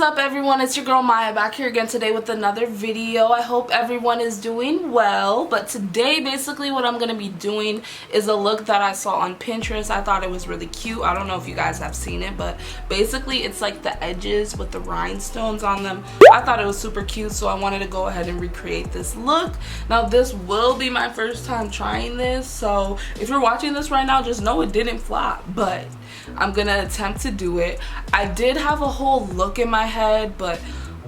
up, everyone? It's your girl Maya back here again today with another video. I hope everyone is doing well, but today basically what I'm going to be doing is a look that I saw on Pinterest. I thought it was really cute. I don't know if you guys have seen it, but basically it's like the edges with the rhinestones on them. I thought it was super cute, so I wanted to go ahead and recreate this look. Now this will be my first time trying this, so if you're watching this right now, just know it didn't flop, but I'm gonna attempt to do it. I did have a whole look in my head, but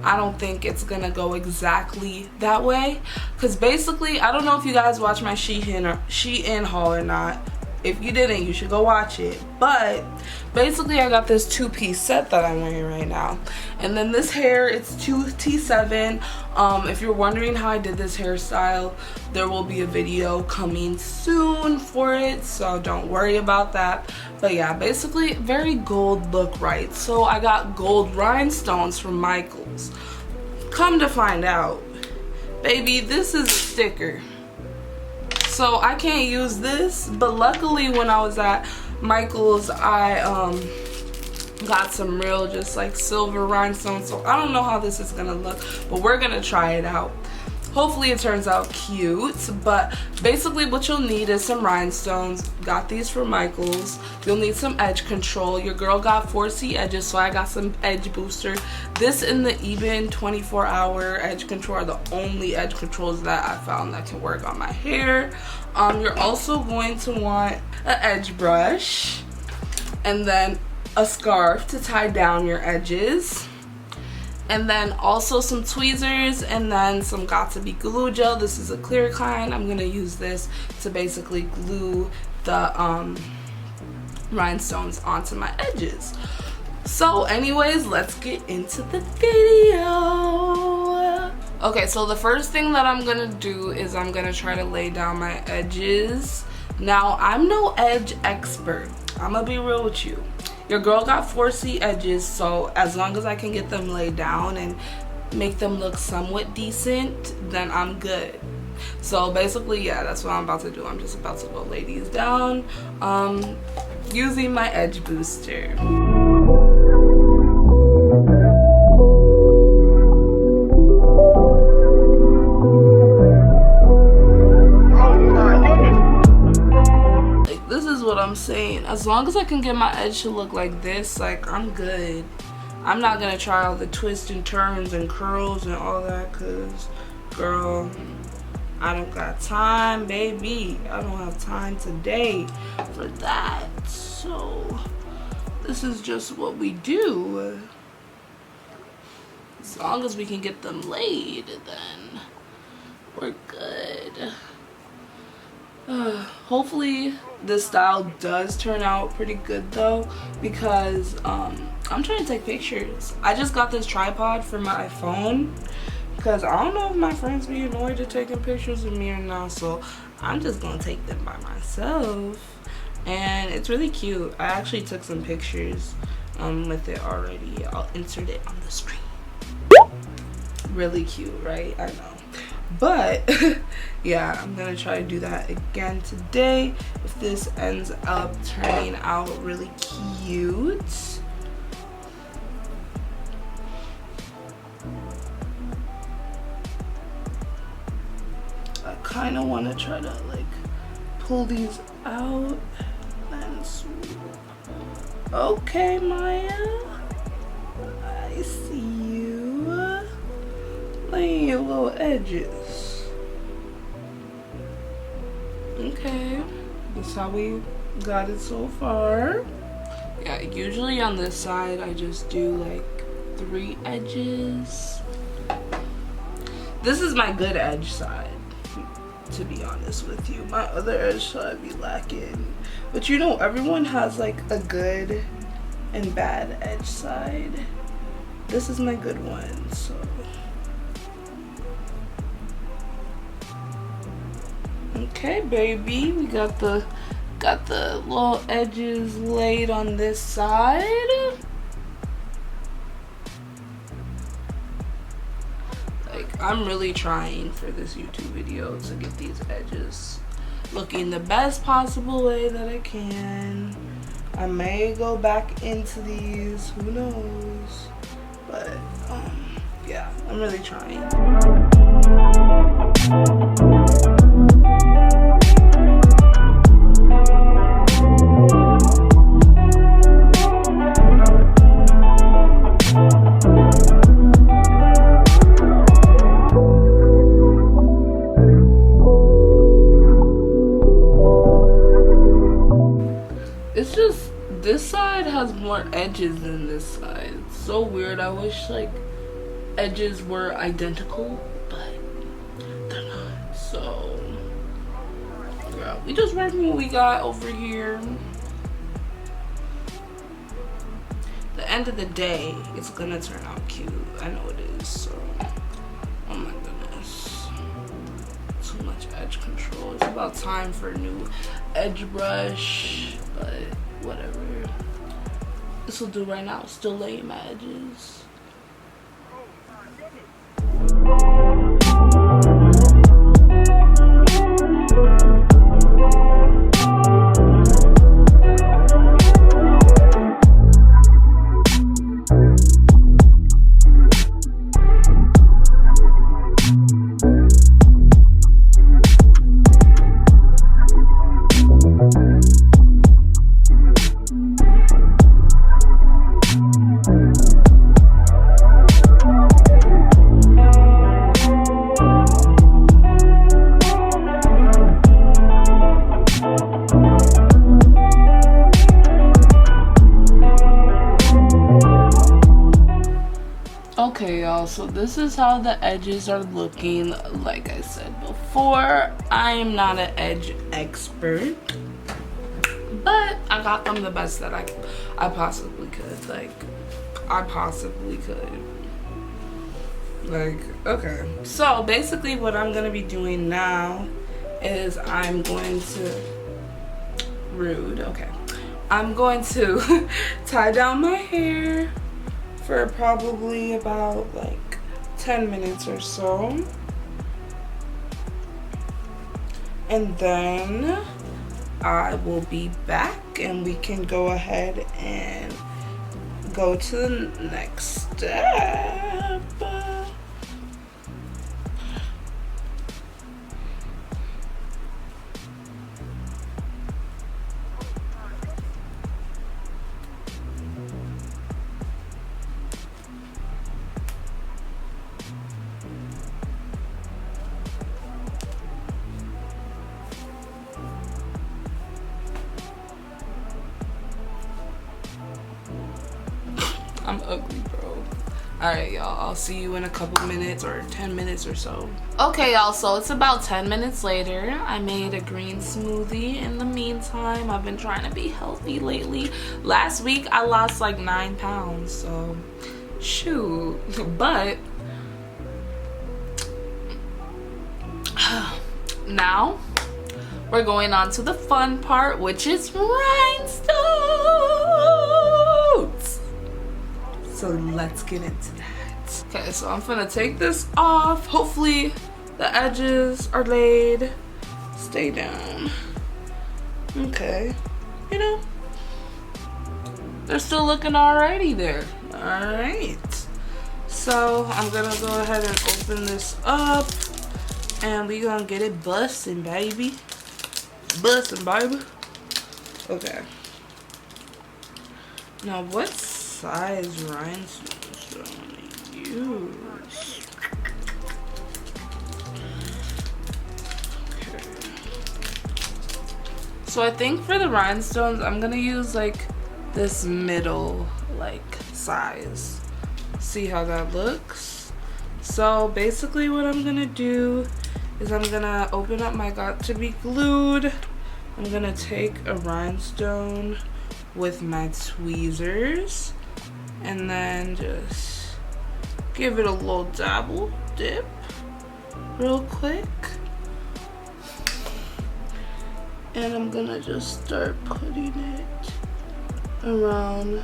I don't think it's gonna go exactly that way, because basically I don't know if you guys watch my Shein haul or not. If you didn't, you should go watch it. But basically I got this two-piece set that I'm wearing right now, and then this hair, it's 2T7. If you're wondering how I did this hairstyle, there will be a video coming soon for it, so don't worry about that. But yeah, basically very gold look, right? So I got gold rhinestones from Michael's. Come to find out, baby, this is a sticker. So I can't use this, but luckily when I was at Michael's, I got some real just like silver rhinestones. So I don't know how this is gonna look, but we're gonna try it out. Hopefully it turns out cute. But basically what you'll need is some rhinestones. Got these from Michael's. You'll need some edge control. Your girl got 4C edges, so I got some edge booster. This and the Even 24-hour edge control are the only edge controls that I found that can work on my hair. You're also going to want an edge brush, and then a scarf to tie down your edges, and then also some tweezers, and then some got2b glue gel. This is a clear kind. I'm gonna use this to basically glue the rhinestones onto my edges. So anyways, let's get into the video. Okay, so the first thing that I'm gonna do is I'm gonna try to lay down my edges. Now, I'm no edge expert. I'm gonna be real with you. Your girl got 4C edges, so as long as I can get them laid down and make them look somewhat decent, then I'm good. So basically, yeah, that's what I'm about to do. I'm just about to go lay these down using my edge booster. I'm saying, as long as I can get my edge to look like this, like, I'm good. I'm not gonna try all the twists and turns and curls and all that, cause girl, I don't got time, baby. I don't have time today for that. So this is just what we do. As long as we can get them laid, then we're good. Hopefully this style does turn out pretty good though, because I'm trying to take pictures. I just got this tripod for my phone because I don't know if my friends be annoyed at taking pictures of me or not, so I'm just gonna take them by myself. And it's really cute. I actually took some pictures with it already. I'll insert it on the screen. Really cute, right? I know. But yeah, I'm gonna try to do that again today if this ends up turning out really cute. I kind of want to try to like pull these out and swoop. Okay, Maya, I see you laying your little edges. Okay, that's how we got it so far. Yeah, usually on this side I just do like 3 edges. This is my good edge side, to be honest with you. My other edge side be lacking, but you know, everyone has like a good and bad edge side. This is my good one, so okay, baby, we got the little edges laid on this side. Like, I'm really trying for this YouTube video to get these edges looking the best possible way that I can. I may go back into these, who knows, but yeah, I'm really trying. It's just this side has more edges than this side. It's so weird. I wish like edges were identical, but they're not. So yeah, we just working what we got over here. The end of the day, it's gonna turn out cute. I know it is. So oh my goodness, too much edge control. It's about time for a new edge brush, but whatever. This will do right now. Still laying my edges. Okay, y'all, so this is how the edges are looking. Like I said before, I am not an edge expert, but I got them the best that I possibly could. Like, I possibly could. Like, okay. So basically what I'm gonna be doing now is I'm going to I'm going to tie down my hair for probably about like 10 minutes or so, and then I will be back and we can go ahead and go to the next step. I'm ugly, bro. Alright, y'all, I'll see you in a couple minutes or 10 minutes or so. Okay, y'all, so it's about 10 minutes later. I made a green smoothie. In the meantime, I've been trying to be healthy lately. Last week I lost like 9 pounds, so shoot. But now we're going on to the fun part, which is rhinestones. So let's get into that. Okay, so I'm gonna take this off. Hopefully the edges are laid. Stay down. Okay, you know, they're still looking alrighty there. Alright, so I'm gonna go ahead and open this up and we gonna get it busting, baby. Busting, baby. Okay, now what size rhinestones do I want to use? Okay. So I think for the rhinestones, I'm gonna use like this middle like size. See how that looks? So basically what I'm gonna do is I'm gonna open up my Got To Be Glued. I'm gonna take a rhinestone with my tweezers and then just give it a little dabble dip real quick, and I'm gonna just start putting it around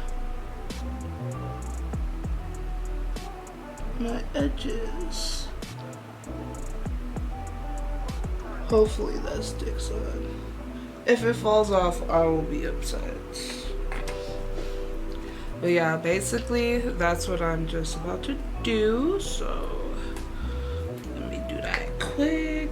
my edges. Hopefully that sticks on. If it falls off, I will be upset. But yeah, basically that's what I'm just about to do. So let me do that quick.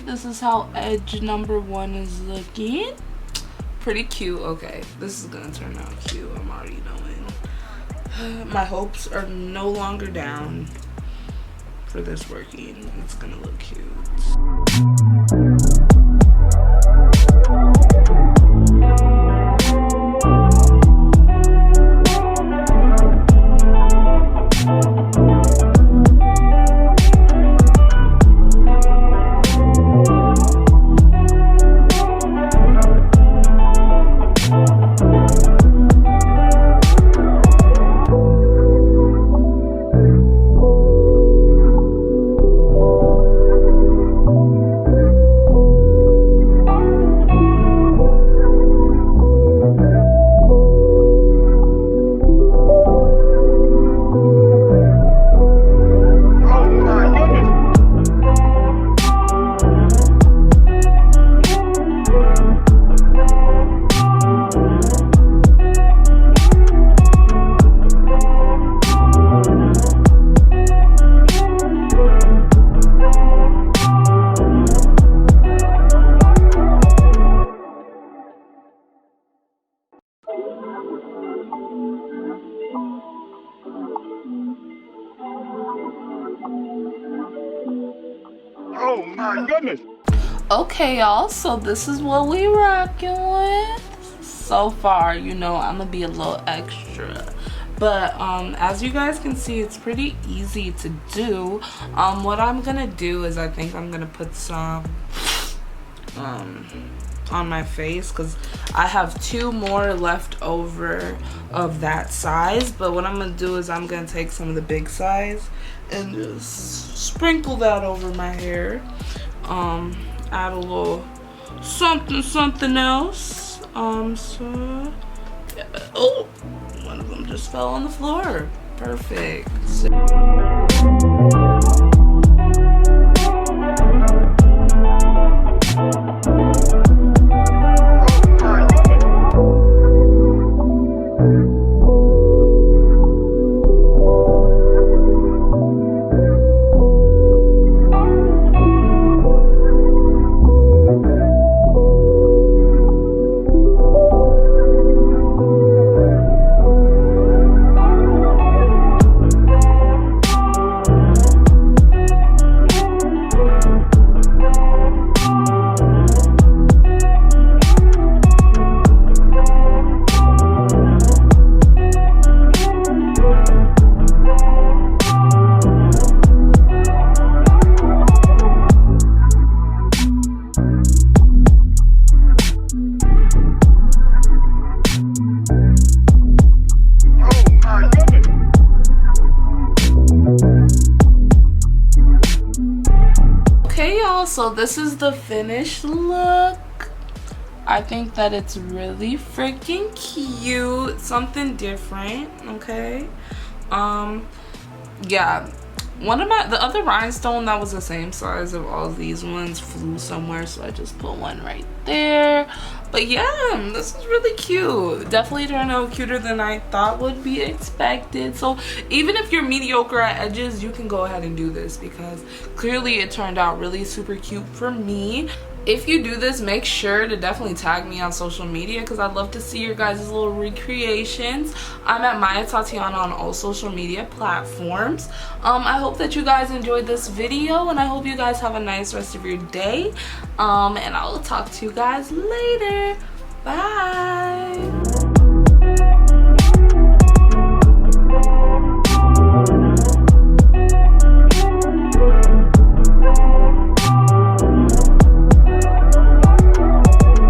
This is how edge number 1 is looking. Pretty cute. Okay, this is gonna turn out cute. I'm already knowing. My hopes are no longer down for this working. It's gonna look cute. Oh my goodness. Okay, y'all, so this is what we rocking with so far. You know, I'm gonna be a little extra, but as you guys can see, it's pretty easy to do. What I'm gonna do is I think I'm gonna put some on my face because I have 2 more left over of that size. But what I'm gonna do is I'm gonna take some of the big size and just sprinkle that over my hair. Add a little something else. So yeah. Oh, one of them just fell on the floor. Perfect. So this is the finished look. I think that it's really freaking cute, something different. Okay, yeah, the other rhinestone that was the same size of all these ones flew somewhere, so I just put one right there. But yeah, this is really cute. Definitely turned out cuter than I thought would be expected. So even if you're mediocre at edges, you can go ahead and do this because clearly it turned out really super cute for me. If you do this, make sure to definitely tag me on social media because I'd love to see your guys' little recreations. I'm at Mayatatyanna on all social media platforms. I hope that you guys enjoyed this video and I hope you guys have a nice rest of your day. And I will talk to you guys later. Bye.